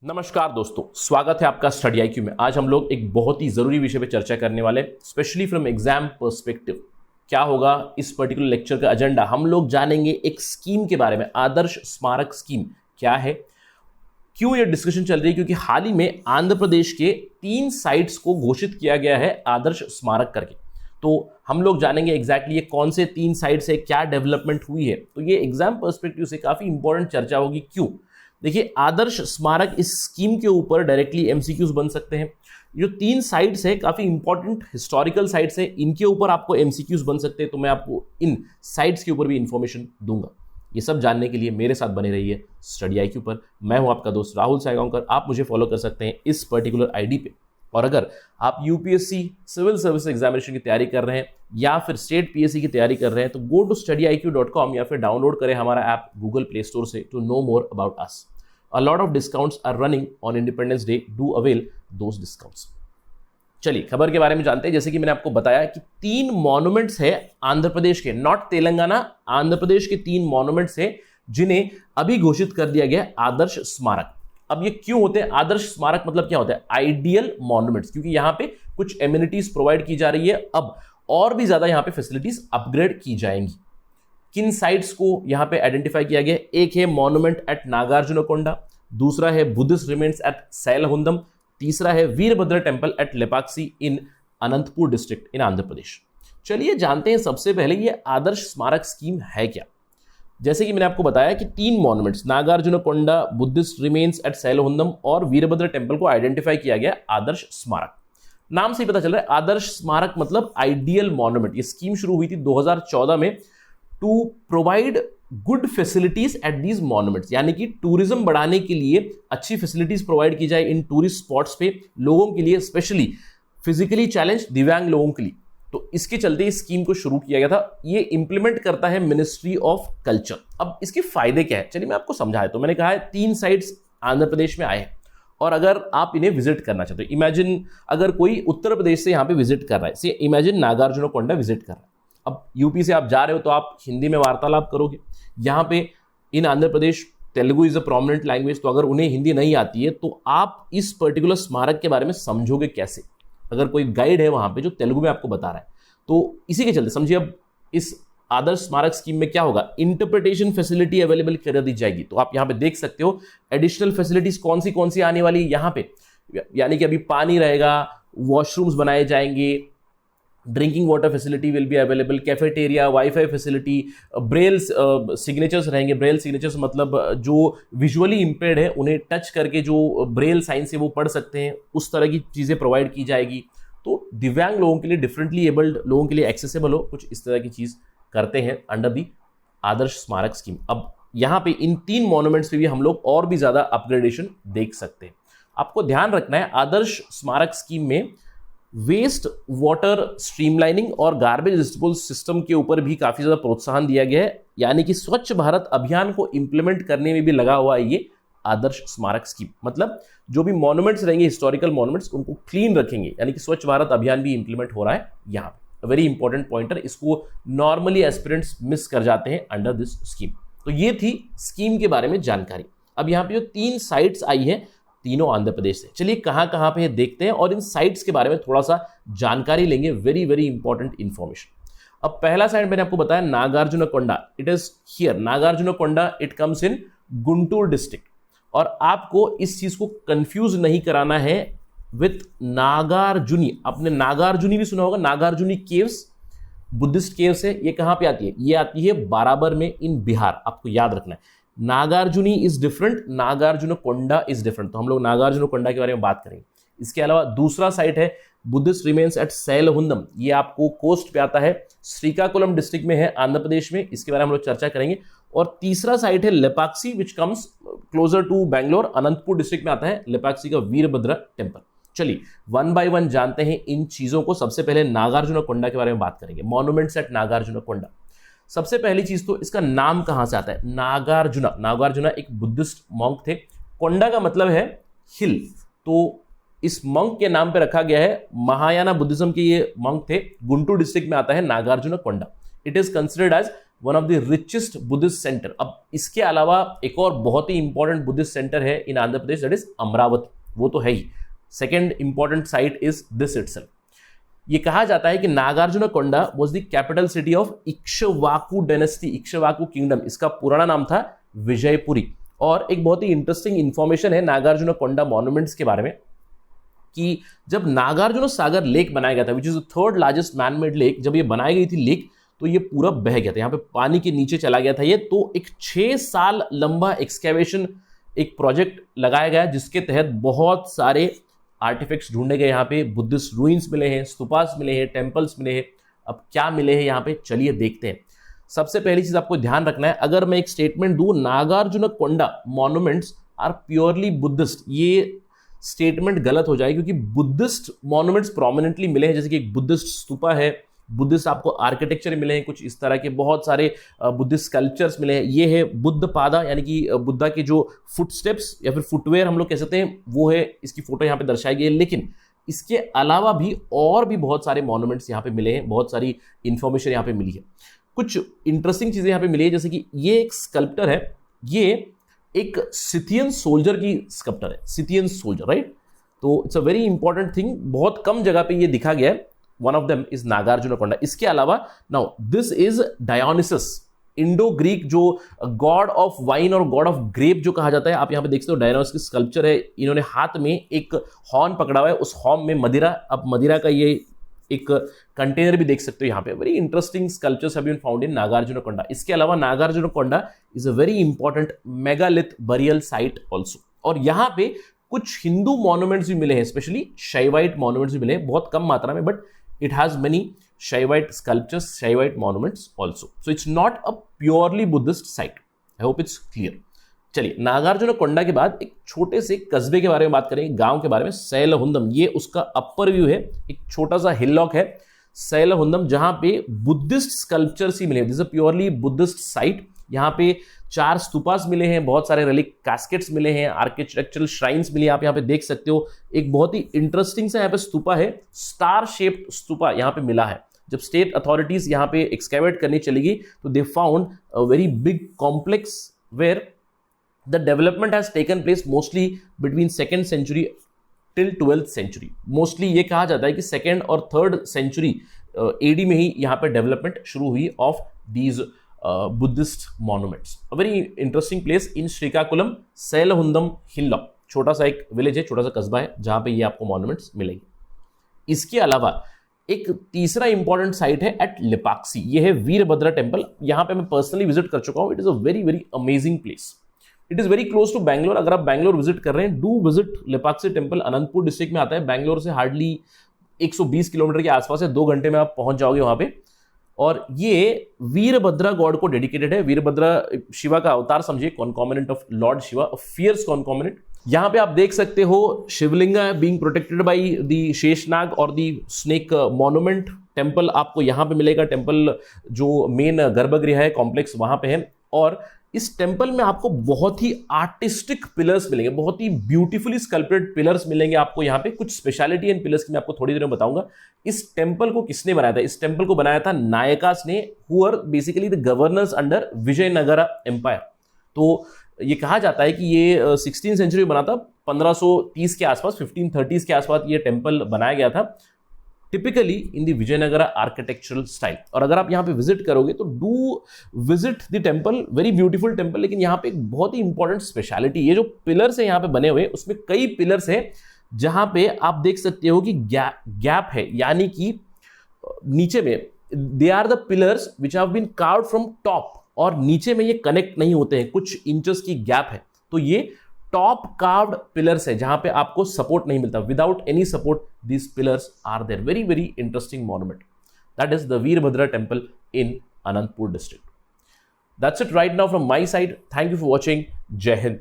नमस्कार दोस्तों, स्वागत है आपका स्टडी आईक्यू में। आज हम लोग एक बहुत ही जरूरी विषय पे चर्चा करने वाले, स्पेशली फ्रॉम एग्जाम पर्सपेक्टिव। क्या होगा इस पर्टिकुलर लेक्चर का एजेंडा? हम लोग जानेंगे एक स्कीम के बारे में, आदर्श स्मारक स्कीम क्या है, क्यों ये डिस्कशन चल रही है, क्योंकि हाल ही में आंध्र प्रदेश के 3 साइट्स को घोषित किया गया है आदर्श स्मारक करके। तो हम लोग जानेंगे एग्जैक्टली ये कौन से 3 साइट्स है, क्या डेवलपमेंट हुई है। तो ये एग्जाम पर्सपेक्टिव से काफी इंपॉर्टेंट चर्चा होगी। क्यों? देखिए, आदर्श स्मारक इस स्कीम के ऊपर डायरेक्टली एमसीक्यूज बन सकते हैं। जो 3 साइट्स है काफी इंपॉर्टेंट हिस्टोरिकल साइट्स है, इनके ऊपर आपको एमसीक्यूज बन सकते हैं। तो मैं आपको इन साइट्स के ऊपर भी इंफॉर्मेशन दूंगा। ये सब जानने के लिए मेरे साथ बने रहिए स्टडी आईक्यू पर। मैं हूं आपका दोस्त राहुल सायगांवकर। आप मुझे फॉलो कर सकते हैं इस पर्टिकुलर आईडी पे। और अगर आप यूपीएससी सिविल सर्विस एग्जामिनेशन की तैयारी कर रहे हैं या फिर स्टेट पीएससी की तैयारी कर रहे हैं, तो गो टू studyIQ.com या फिर डाउनलोड करें हमारा ऐप गूगल प्ले स्टोर से to know more about us. A lot of discounts are running on Independence Day. Do avail those discounts. चलिए खबर के बारे में जानते हैं। जैसे कि मैंने आपको बताया कि 3 मॉन्यूमेंट्स है आंध्र प्रदेश के, नॉट तेलंगाना, आंध्र प्रदेश के 3 मॉन्यूमेंट्स है जिन्हें अभी घोषित कर दिया गया आदर्श स्मारक। अब ये क्यों होते हैं आदर्श स्मारक? मतलब क्या होता है? आइडियल मॉन्यूमेंट्स, क्योंकि यहां पे कुछ एमिनिटीज प्रोवाइड की जा रही है। अब और भी ज्यादा यहां पे फैसिलिटीज अपग्रेड की जाएंगी। किन साइट्स को यहां पे आइडेंटिफाई किया गया? एक है मॉन्यूमेंट एट नागार्जुनकोंडा, दूसरा है बुद्धिस्ट रिमेन्स एट सैलहुंदम, तीसरा है Veerabhadra temple at Lepakshi in Anantapur district in Andhra Pradesh. चलिए जानते हैं सबसे पहले ये आदर्श स्मारक स्कीम है क्या। जैसे कि मैंने आपको बताया कि 3 monuments Nagarjunakonda, Buddhist remains at Salihundam और वीरभद्र टेम्पल को आइडेंटिफाई किया गया आदर्श स्मारक। नाम से ही पता चल रहा है आदर्श स्मारक मतलब आइडियल मॉन्यूमेंट। ये स्कीम शुरू हुई थी 2014 में to provide good facilities at these monuments, यानी कि टूरिज्म बढ़ाने के लिए अच्छी फैसिलिटीज प्रोवाइड की जाए इन टूरिस्ट स्पॉट्स पे लोगों के लिए, स्पेशली फिजिकली चैलेंज दिव्यांग लोगों के लिए। तो इसके चलते इस स्कीम को शुरू किया गया था। ये इंप्लीमेंट करता है मिनिस्ट्री ऑफ कल्चर। अब इसके फायदे क्या है, चलिए मैं आपको समझाया। तो मैंने कहा है 3 साइट्स आंध्र प्रदेश में आए हैं और अगर आप इन्हें विजिट करना चाहते हो, इमेजिन अगर कोई उत्तर प्रदेश से यहाँ पे विजिट कर रहा है, से इमेजिन नागार्जुनकोंडा विजिट कर रहा है। अब यूपी से आप जा रहे हो तो आप हिंदी में वार्तालाप करोगे। यहाँ पे in Andhra Pradesh Telugu is a prominent language, तो अगर उन्हें हिंदी नहीं आती है तो आप इस पर्टिकुलर स्मारक के बारे में समझोगे कैसे? अगर कोई गाइड है वहां पे जो तेलुगु में आपको बता रहा है, तो इसी के चलते समझिए अब इस आदर्श स्मारक स्कीम में क्या होगा, इंटरप्रिटेशन फैसिलिटी अवेलेबल कर दी जाएगी। तो आप यहाँ पे देख सकते हो एडिशनल फैसिलिटीज कौन सी आने वाली है यहाँ पे। यानी कि अभी पानी रहेगा, वॉशरूम्स बनाए जाएंगे, drinking water facility will be available, cafeteria, wifi facility, Braille signatures रहेंगे। ब्रेल सिग्नेचर्स मतलब जो विजुअली इंपेयर्ड है उन्हें टच करके जो ब्रेल साइन से वो पढ़ सकते हैं, उस तरह की चीज़ें प्रोवाइड की जाएगी। तो दिव्यांग लोगों के लिए, डिफरेंटली एबल्ड लोगों के लिए एक्सेसिबल हो, कुछ इस तरह की चीज़ करते हैं अंडर दी आदर्श स्मारक स्कीम। अब यहाँ पे इन 3 मॉन्यूमेंट्स पे भी हम लोग और भी ज़्यादा अपग्रेडेशन देख सकते हैं। आपको ध्यान रखना है आदर्श स्मारक स्कीम में वेस्ट वाटर स्ट्रीमलाइनिंग और गार्बेज डिस्पोजल सिस्टम के ऊपर भी काफी ज्यादा प्रोत्साहन दिया गया है। यानी कि स्वच्छ भारत अभियान को इंप्लीमेंट करने में भी लगा हुआ है ये आदर्श स्मारक स्कीम। मतलब जो भी मॉन्यूमेंट्स रहेंगे, हिस्टोरिकल मॉन्यूमेंट्स, उनको क्लीन रखेंगे, यानी कि स्वच्छ भारत अभियान भी इंप्लीमेंट हो रहा है यहाँ पे। वेरी इंपॉर्टेंट पॉइंटर, इसको नॉर्मली एस्पिरेंट्स मिस कर जाते हैं अंडर दिस स्कीम। तो ये थी स्कीम के बारे में जानकारी। अब यहाँ पे जो 3 साइट्स आई है, तीनों आंध्र प्रदेश से। चलिए कहां पे देखते हैं और इन साइट्स के बारे में थोड़ा सा जानकारी लेंगे। Very very important information. अब पहला साइट मैंने आपको बताया Nagarjunakonda, it is here Nagarjunakonda, it comes in Guntur district. और आपको इस चीज को कंफ्यूज नहीं कराना है विथ नागार्जुनी। आपने नागार्जुनी भी सुना होगा, नागार्जुनी केव्स, बुद्धिस्ट केव्स है। ये कहां पे आती है? ये आती है बाराबर में इन बिहार। आपको याद रखना है Nagarjuni is different, Nagarjunakonda is different. तो हम लोग नागार्जुनकोंडा के बारे में बात करेंगे। इसके अलावा दूसरा साइट है बुद्धिस्ट रिमेन्स एट सैलहुंदम। ये आपको कोस्ट पे आता है, श्रीकाकुलम डिस्ट्रिक्ट में है आंध्र प्रदेश में। इसके बारे में हम लोग चर्चा करेंगे। और तीसरा साइट है Lepakshi which comes closer to Bangalore, Anantapur district में आता है लेपाक्षी का वीरभद्र टेम्पल। चलिए 1 बाय 1 जानते हैं इन चीजों को। सबसे पहले नागार्जुनकोंडा के बारे में बात करेंगे, मॉन्यूमेंट्स एट नागार्जुनकोंडा। सबसे पहली चीज तो इसका नाम कहां से आता है? नागार्जुना। नागार्जुना एक बुद्धिस्ट मॉन्क थे। कोंडा का मतलब है हिल, तो इस मॉन्क के नाम पे रखा गया है। महायाना बुद्धिज्म के ये मॉन्क थे। गुंटूर डिस्ट्रिक्ट में आता है Nagarjunakonda. It is considered as one of the richest Buddhist centre. अब इसके अलावा एक और बहुत ही इंपॉर्टेंट बुद्धिस्ट सेंटर है in Andhra Pradesh, that is Amaravati, वो तो है ही। Second important site is this itself. ये कहा जाता है कि Nagarjunakonda was the capital city of Ikshvaku dynasty, Ikshvaku kingdom, इसका पुराना नाम था विजयपुरी। और एक बहुत ही इंटरेस्टिंग इंफॉर्मेशन है नागार्जुनकोंडा मॉन्यूमेंट्स के बारे में कि जब नागार्जुन सागर लेक बनाया गया था, which is the third largest man made lake, जब ये बनाई गई थी लेक तो ये पूरा बह गया था, यहाँ पे पानी के नीचे चला गया था ये। तो एक 6 साल लंबा एक्सकेवेशन एक प्रोजेक्ट लगाया गया जिसके तहत बहुत सारे आर्टिफैक्ट्स ढूंढे गए, यहाँ पे बुद्धिस्ट रूइंस मिले हैं, स्तूपास मिले हैं, टेम्पल्स मिले हैं। अब क्या मिले हैं यहाँ पे, चलिए देखते हैं। सबसे पहली चीज आपको ध्यान रखना है, अगर मैं एक स्टेटमेंट दूं Nagarjunakonda monuments are purely Buddhist, ये स्टेटमेंट गलत हो जाए, क्योंकि बुद्धिस्ट मॉन्यूमेंट्स प्रोमिनेंटली मिले हैं, जैसे कि एक बुद्धिस्ट स्तूपा है, बुद्धिस्ट आपको आर्किटेक्चर मिले हैं, कुछ इस तरह के बहुत सारे बुद्धिस्ट स्कल्पचर्स मिले हैं। ये है बुद्ध पादा, यानी कि बुद्धा के जो फुटस्टेप्स या फिर फुटवेयर हम लोग कह सकते हैं, वो है, इसकी फोटो यहाँ पे दर्शाई गई है। लेकिन इसके अलावा भी और भी बहुत सारे मॉन्यूमेंट्स यहाँ पे मिले हैं, बहुत सारी इंफॉर्मेशन यहाँ पे मिली है, कुछ इंटरेस्टिंग चीजें यहाँ पे मिली है। जैसे कि ये एक स्कल्प्टर है, ये एक सिथियन सोल्जर की स्कल्प्टर है, सिथियन सोल्जर, राइट। तो it's a very important thing, बहुत कम जगह पे ये दिखा गया है। One of them is Nagarjunakonda. इसके अलावा now this is Dionysus, Indo Greek जो गॉड ऑफ वाइन और गॉड ऑफ ग्रेप जो कहा जाता है। आप यहाँ पे देख सकते हो डायोनिसस की स्कल्पचर है, इन्होंने हाथ में एक हॉर्न पकड़ा हुआ है, उस हॉर्न में मदिरा, अब मदिरा का ये एक कंटेनर भी देख सकते हो यहाँ पे। Very interesting sculptures have been found in Nagarjunakonda. इसके अलावा Nagarjunakonda is a very important megalith burial site also. और यहाँ पे कुछ हिंदू मॉन्यूमेंट्स भी मिले हैं, स्पेशली शाइवाइट मॉन्यूमेंट्स भी मिले हैं, बहुत कम मात्रा में, but it has many Shaivite sculptures, Shaivite monuments also. So it's not a purely Buddhist site. I hope it's clear. चलिए, नागार्जुनकोंडा के बाद एक छोटे से कस्बे के बारे में बात करेंगे, गांव के बारे में, सैलहुंदम। ये उसका अपर व्यू है, एक छोटा सा हिललॉक है सैलहुंदम, जहां पे बुद्धिस्ट स्कल्पचर्स ही मिले। This is a purely Buddhist site. यहाँ पे 4 स्तूपास मिले हैं, बहुत सारे रेलिक कैस्केट्स मिले हैं, आर्किटेक्चरल श्राइन्स मिली, आप यहाँ पे देख सकते हो। एक बहुत ही इंटरेस्टिंग सा यहाँ पे स्तूपा है, स्टार शेप्ड स्तूपा यहाँ पे मिला है। जब स्टेट अथॉरिटीज यहाँ पे एक्सकैवेट करने चलेगी तो they found a very big complex where the development has taken place mostly between 2nd century till 12th century. Mostly ये कहा जाता है कि 2nd और 3rd सेंचुरी एडी में ही यहाँ पे डेवलपमेंट शुरू हुई of these Buddhist monuments. A very interesting place in Srikakulam, Salihundam hillock, छोटा सा एक विलेज है, छोटा सा कस्बा है, जहां पे ये आपको मॉन्यूमेंट्स मिलेंगे। इसके अलावा एक तीसरा इंपॉर्टेंट साइट है एट लिपाक्सी, ये है वीरभद्रा टेम्पल। यहां पे मैं पर्सनली विजिट कर चुका हूं। It is a very very amazing place. It is very close to Bangalore. अगर आप बैंगलोर विजिट कर रहे हैं, do visit Lepakshi temple. Anantapur district में आता है, बैंगलोर से हार्डली 120 किलोमीटर के आसपास है, 2 घंटे में आप पहुंच जाओगे वहां पे। और ये वीरभद्रा गॉड को डेडिकेटेड है। वीरभद्रा शिवा का अवतार समझिए, कॉन्कॉमिनेंट ऑफ लॉर्ड शिवा, फियर्स कॉन्कॉमिनेंट। यहां पे आप देख सकते हो Shivalinga being protected by the Sheshnag और द स्नेक मॉन्यूमेंट। टेम्पल आपको यहां पे मिलेगा, टेम्पल जो मेन गर्भगृह है, कॉम्प्लेक्स वहां पे है। और इस टेम्पल में आपको बहुत ही आर्टिस्टिक पिलर्स मिलेंगे, बहुत ही ब्यूटीफुली स्कल्प्टेड पिलर्स मिलेंगे आपको यहाँ पे। कुछ स्पेशलिटी इन पिलर्स की मैं आपको थोड़ी देर में बताऊंगा। इस टेम्पल को किसने बनाया था? इस टेम्पल को बनाया था नायकास ने, who are basically the governors under Vijayanagara empire. तो ये कहा जाता है कि ये 16th सेंचुरी बना था, 1530 के आसपास, 1530s के आसपास ये टेम्पल बनाया गया था, typically in the Vijayanagara architectural style. और अगर आप यहाँ पे विजिट करोगे तो do visit the temple, very beautiful temple. लेकिन यहाँ पे एक बहुत ही इंपॉर्टेंट स्पेशलिटी, ये जो पिलर्स है यहाँ पे बने हुए, उसमें कई पिलर्स है जहां पे आप देख सकते हो कि गैप है, यानी कि नीचे में they are the pillars which have been carved from top, और नीचे में ये कनेक्ट नहीं होते हैं, कुछ इंचेस की गैप है। तो ये टॉप कार्व्ड पिलर्स है जहां पे आपको सपोर्ट नहीं मिलता, without any support these pillars are there. Very very interesting monument, that is the Virabhadra temple in Anantapur district. That's it right now from my side. Thank you for watching. Jai Hind.